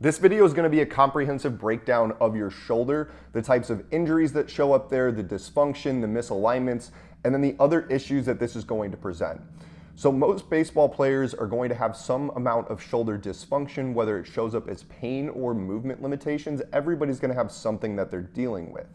This video is going to be a comprehensive breakdown of your shoulder, the types of injuries that show up there, the dysfunction, the misalignments, and then the other issues that this is going to present. So most baseball players are going to have some amount of shoulder dysfunction, whether it shows up as pain or movement limitations. Everybody's going to have something that they're dealing with.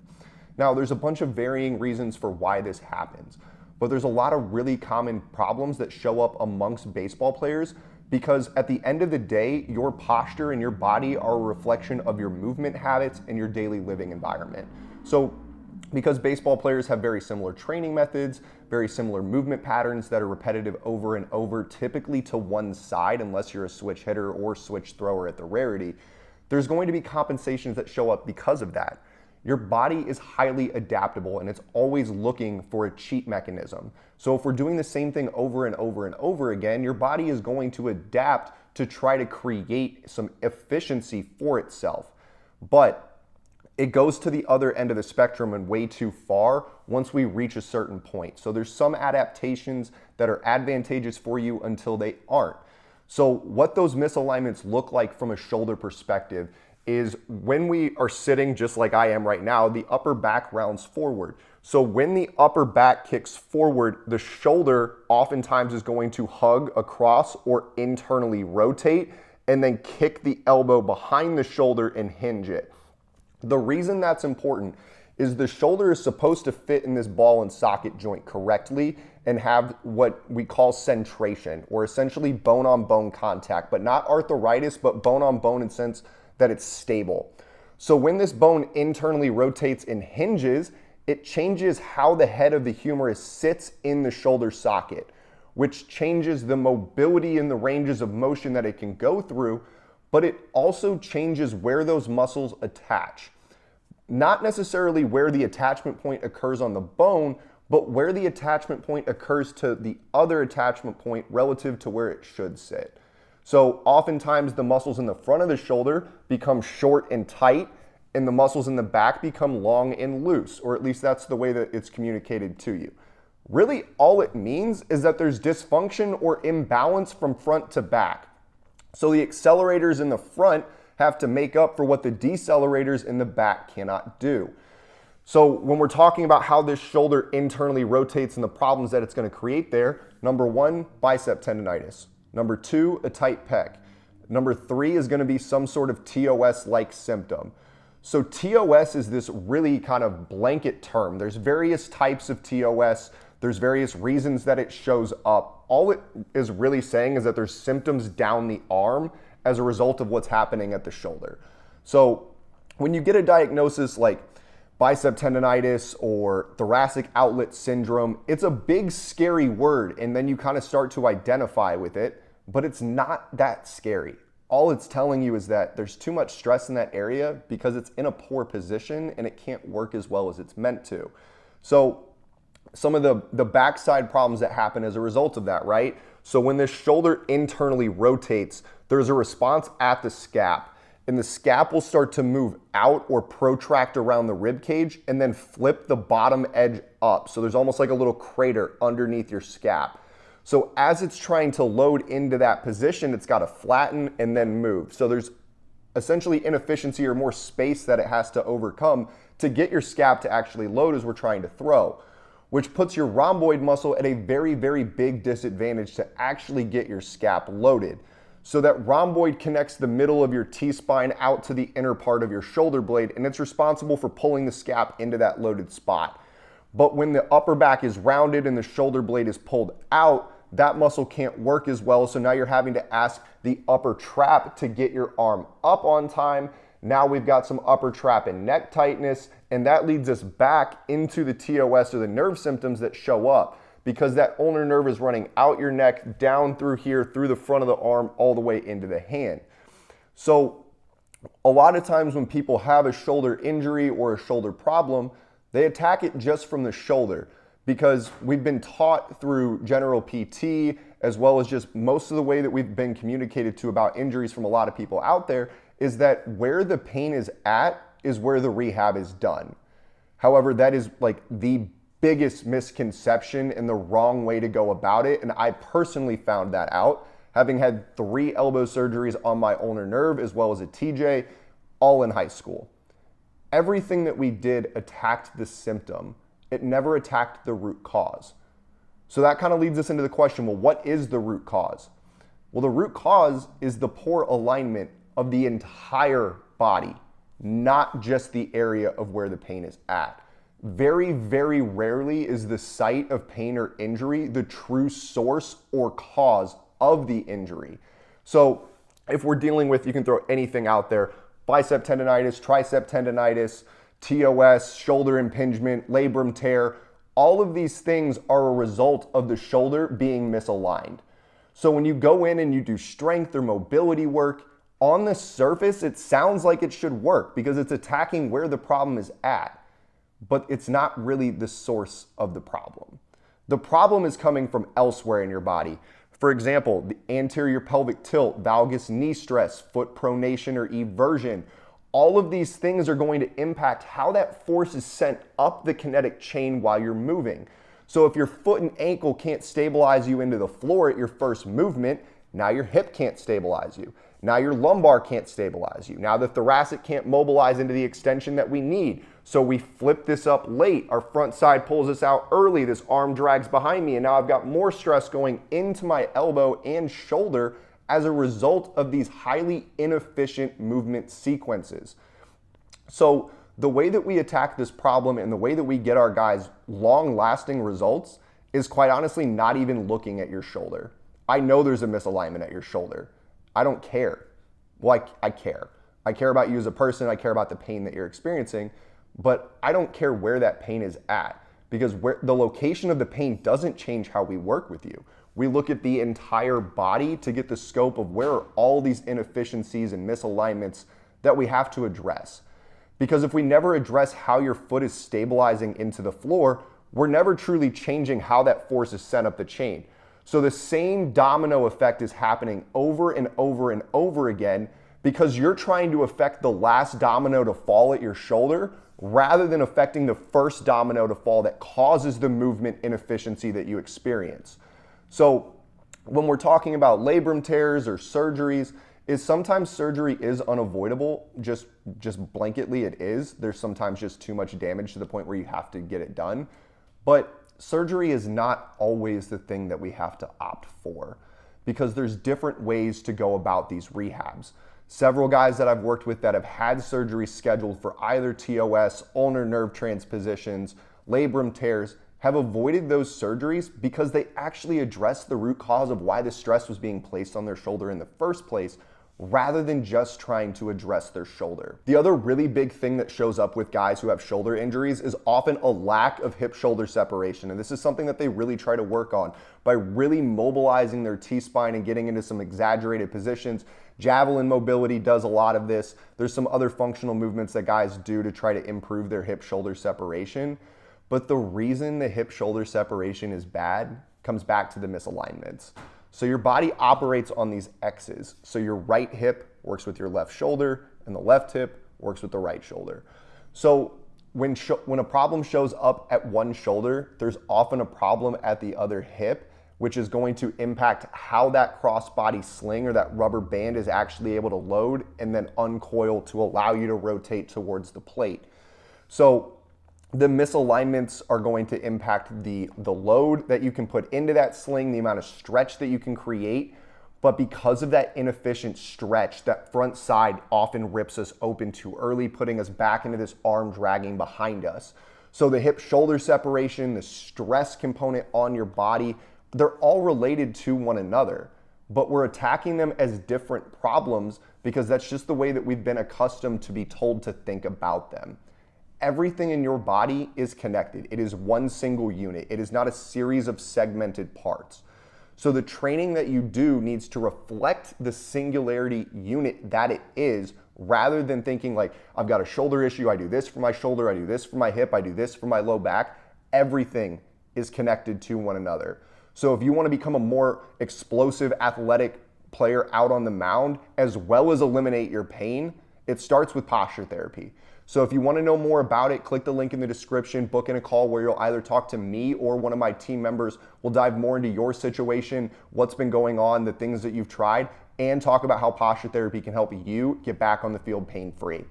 Now, there's a bunch of varying reasons for why this happens, but there's a lot of really common problems that show up amongst baseball players because at the end of the day, your posture and your body are a reflection of your movement habits and your daily living environment. So because baseball players have very similar training methods, very similar movement patterns that are repetitive over and over, typically to one side, unless you're a switch hitter or switch thrower at the rarity, there's going to be compensations that show up because of that. Your body is highly adaptable and it's always looking for a cheat mechanism. So if we're doing the same thing over and over and over again, your body is going to adapt to try to create some efficiency for itself. But it goes to the other end of the spectrum and way too far once we reach a certain point. So there's some adaptations that are advantageous for you until they aren't. So what those misalignments look like from a shoulder perspective is when we are sitting just like I am right now, the upper back rounds forward. So when the upper back kicks forward, the shoulder oftentimes is going to hug across or internally rotate and then kick the elbow behind the shoulder and hinge it. The reason that's important is the shoulder is supposed to fit in this ball and socket joint correctly and have what we call centration, or essentially bone-on-bone contact, but not arthritis, but bone-on-bone in the sense that it's stable. So when this bone internally rotates and hinges, it changes how the head of the humerus sits in the shoulder socket, which changes the mobility and the ranges of motion that it can go through, but it also changes where those muscles attach. Not necessarily where the attachment point occurs on the bone, but where the attachment point occurs to the other attachment point relative to where it should sit. So oftentimes the muscles in the front of the shoulder become short and tight, and the muscles in the back become long and loose, or at least that's the way that it's communicated to you. Really, all it means is that there's dysfunction or imbalance from front to back. So the accelerators in the front have to make up for what the decelerators in the back cannot do. So when we're talking about how this shoulder internally rotates and the problems that it's going to create there, number one, bicep tendonitis. Number two, a tight pec. Number three is going to be some sort of TOS-like symptom. So TOS is this really kind of blanket term. There's various types of TOS. There's various reasons that it shows up. All it is really saying is that there's symptoms down the arm as a result of what's happening at the shoulder. So when you get a diagnosis like bicep tendonitis or thoracic outlet syndrome, it's a big, scary word, and then you kind of start to identify with it, but it's not that scary. All it's telling you is that there's too much stress in that area because it's in a poor position and it can't work as well as it's meant to. So some of the backside problems that happen as a result of that, right? So when this shoulder internally rotates, there's a response at the scap, and the scap will start to move out or protract around the rib cage and then flip the bottom edge up. So there's almost like a little crater underneath your scap. So as it's trying to load into that position, it's got to flatten and then move. So there's essentially inefficiency or more space that it has to overcome to get your scap to actually load as we're trying to throw, which puts your rhomboid muscle at a very, very big disadvantage to actually get your scap loaded. So that rhomboid connects the middle of your T-spine out to the inner part of your shoulder blade, and it's responsible for pulling the scap into that loaded spot. But when the upper back is rounded and the shoulder blade is pulled out, that muscle can't work as well, so now you're having to ask the upper trap to get your arm up on time. Now we've got some upper trap and neck tightness, and that leads us back into the TOS or the nerve symptoms that show up, because that ulnar nerve is running out your neck, down through here, through the front of the arm, all the way into the hand. So a lot of times when people have a shoulder injury or a shoulder problem, they attack it just from the shoulder, because we've been taught through general PT, as well as just most of the way that we've been communicated to about injuries from a lot of people out there, is that where the pain is at is where the rehab is done. However, that is like the biggest misconception and the wrong way to go about it. And I personally found that out having had 3 elbow surgeries on my ulnar nerve as well as a TJ, all in high school. Everything that we did attacked the symptom. It never attacked the root cause. So that kind of leads us into the question, well, what is the root cause? Well, the root cause is the poor alignment of the entire body, not just the area of where the pain is at. Very, very rarely is the site of pain or injury the true source or cause of the injury. So if we're dealing with, you can throw anything out there, bicep tendonitis, tricep tendonitis, TOS, shoulder impingement, labrum tear, all of these things are a result of the shoulder being misaligned. So when you go in and you do strength or mobility work, on the surface, it sounds like it should work because it's attacking where the problem is at, but it's not really the source of the problem. The problem is coming from elsewhere in your body. For example, the anterior pelvic tilt, valgus knee stress, foot pronation or eversion. All of these things are going to impact how that force is sent up the kinetic chain while you're moving. So if your foot and ankle can't stabilize you into the floor at your first movement, now your hip can't stabilize you. Now your lumbar can't stabilize you. Now the thoracic can't mobilize into the extension that we need. So we flip this up late. Our front side pulls us out early. This arm drags behind me, and now I've got more stress going into my elbow and shoulder as a result of these highly inefficient movement sequences. So the way that we attack this problem and the way that we get our guys long-lasting results is quite honestly not even looking at your shoulder. I know there's a misalignment at your shoulder. I don't care. Well, I care. I care about you as a person. I care about the pain that you're experiencing, but I don't care where that pain is at because the location of the pain doesn't change how we work with you. We look at the entire body to get the scope of where are all these inefficiencies and misalignments that we have to address. Because if we never address how your foot is stabilizing into the floor, we're never truly changing how that force is sent up the chain. So the same domino effect is happening over and over and over again because you're trying to affect the last domino to fall at your shoulder rather than affecting the first domino to fall that causes the movement inefficiency that you experience. So when we're talking about labrum tears or surgeries, is sometimes surgery is unavoidable, just blanketly it is. There's sometimes just too much damage to the point where you have to get it done. But surgery is not always the thing that we have to opt for because there's different ways to go about these rehabs. Several guys that I've worked with that have had surgery scheduled for either TOS, ulnar nerve transpositions, labrum tears, have avoided those surgeries because they actually address the root cause of why the stress was being placed on their shoulder in the first place, rather than just trying to address their shoulder. The other really big thing that shows up with guys who have shoulder injuries is often a lack of hip-shoulder separation. And this is something that they really try to work on by really mobilizing their T-spine and getting into some exaggerated positions. Javelin mobility does a lot of this. There's some other functional movements that guys do to try to improve their hip-shoulder separation. But the reason the hip-shoulder separation is bad comes back to the misalignments. So your body operates on these X's. So your right hip works with your left shoulder and the left hip works with the right shoulder. So when a problem shows up at one shoulder, there's often a problem at the other hip, which is going to impact how that crossbody sling or that rubber band is actually able to load and then uncoil to allow you to rotate towards the plate. So the misalignments are going to impact the load that you can put into that sling, the amount of stretch that you can create. But because of that inefficient stretch, that front side often rips us open too early, putting us back into this arm dragging behind us. So the hip-shoulder separation, the stress component on your body, they're all related to one another. But we're attacking them as different problems because that's just the way that we've been accustomed to be told to think about them. Everything in your body is connected. It is one single unit. It is not a series of segmented parts. So the training that you do needs to reflect the singularity unit that it is, rather than thinking like, I've got a shoulder issue, I do this for my shoulder, I do this for my hip, I do this for my low back. Everything is connected to one another. So if you want to become a more explosive athletic player out on the mound, as well as eliminate your pain, It starts with posture therapy. So if you want to know more about it, click the link in the description, book in a call where you'll either talk to me or one of my team members. We'll dive more into your situation, what's been going on, the things that you've tried, and talk about how posture therapy can help you get back on the field pain-free.